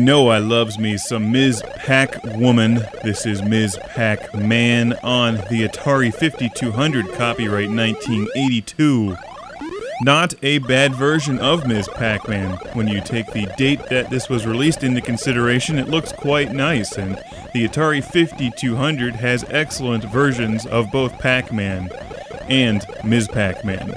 You know I loves me some Ms Pac-Woman. This is Ms Pac-Man on the Atari 5200, copyright 1982. Not a bad version of Ms Pac-Man. When you take the date that this was released into consideration, it looks quite nice, and the Atari 5200 has excellent versions of both Pac-Man and Ms Pac-Man.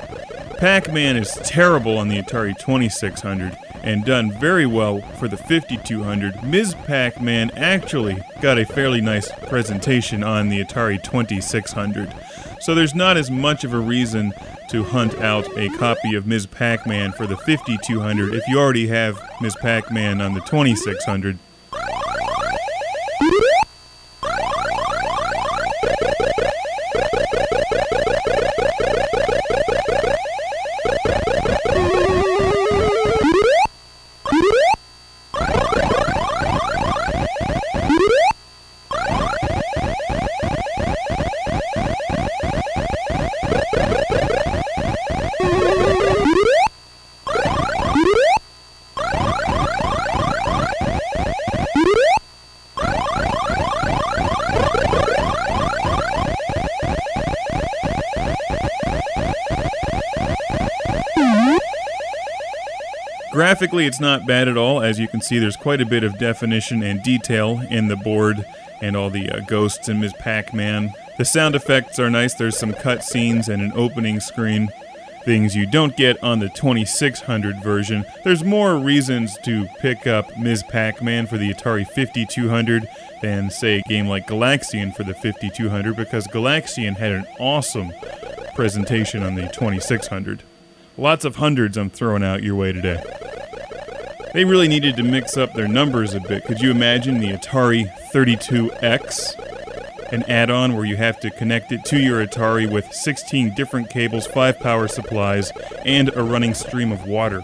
Pac-Man is terrible on the Atari 2600 and done very well for the 5200. Ms Pac-Man actually got a fairly nice presentation on the Atari 2600. So there's not as much of a reason to hunt out a copy of Ms Pac-Man for the 5200 if you already have Ms Pac-Man on the 2600. Graphically, it's not bad at all. As you can see, there's quite a bit of definition and detail in the board and all the ghosts in Ms Pac-Man. The sound effects are nice. There's some cut scenes and an opening screen. Things you don't get on the 2600 version. There's more reasons to pick up Ms Pac-Man for the Atari 5200 than, say, a game like Galaxian for the 5200, because Galaxian had an awesome presentation on the 2600. Lots of hundreds I'm throwing out your way today. They really needed to mix up their numbers a bit. Could you imagine the Atari 32X? An add-on where you have to connect it to your Atari with 16 different cables, 5 power supplies, and a running stream of water.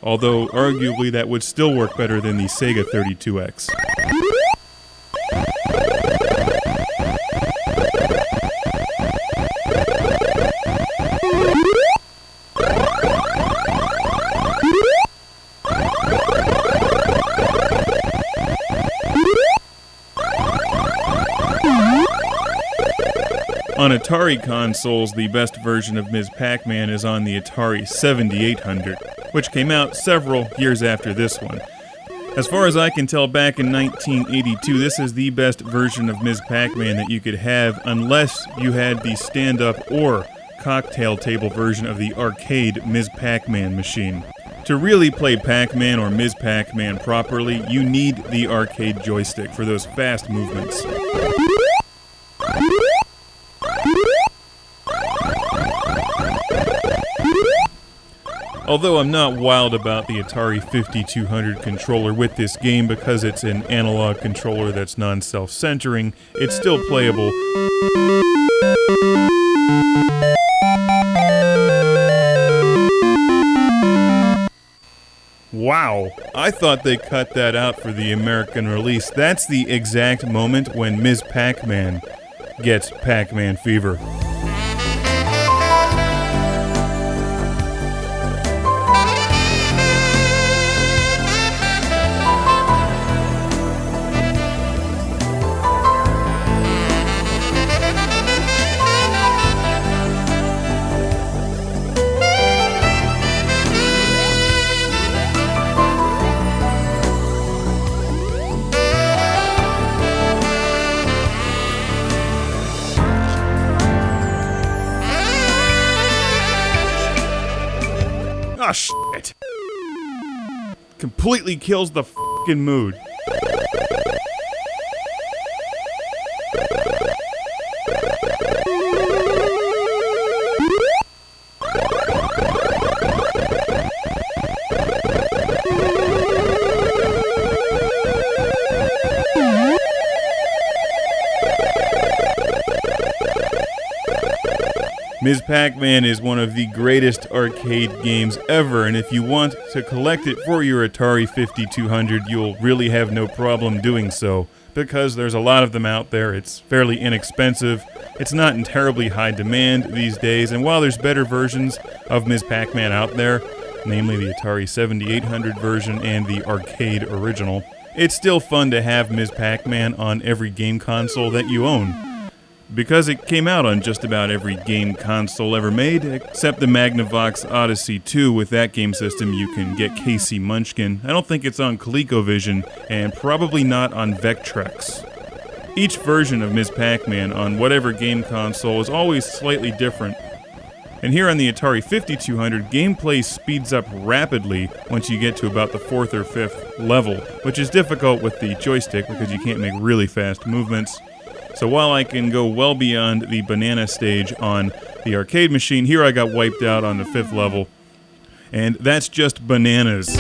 Although, arguably, that would still work better than the Sega 32X. On Atari consoles, the best version of Ms Pac-Man is on the Atari 7800, which came out several years after this one. As far as I can tell, back in 1982, this is the best version of Ms Pac-Man that you could have unless you had the stand-up or cocktail table version of the arcade Ms Pac-Man machine. To really play Pac-Man or Ms Pac-Man properly, you need the arcade joystick for those fast movements. Although I'm not wild about the Atari 5200 controller with this game because it's an analog controller that's non-self-centering, it's still playable. Wow, I thought they cut that out for the American release. That's the exact moment when Ms Pac-Man gets Pac-Man fever. Ah, shit. Completely kills the f***ing mood. Ms Pac-Man is one of the greatest arcade games ever, and if you want to collect it for your Atari 5200, you'll really have no problem doing so, because there's a lot of them out there. It's fairly inexpensive. It's not in terribly high demand these days, and while there's better versions of Ms Pac-Man out there, namely the Atari 7800 version and the arcade original. It's still fun to have Ms. Pac-Man on every game console that you own, because it came out on just about every game console ever made, except the Magnavox Odyssey 2. With that game system, you can get KC Munchkin. I don't think it's on ColecoVision, and probably not on Vectrex. Each version of Ms. Pac-Man on whatever game console is always slightly different. And here on the Atari 5200, gameplay speeds up rapidly once you get to about the 4th or 5th level, which is difficult with the joystick because you can't make really fast movements. So while I can go well beyond the banana stage on the arcade machine, here I got wiped out on the 5th level. And that's just bananas.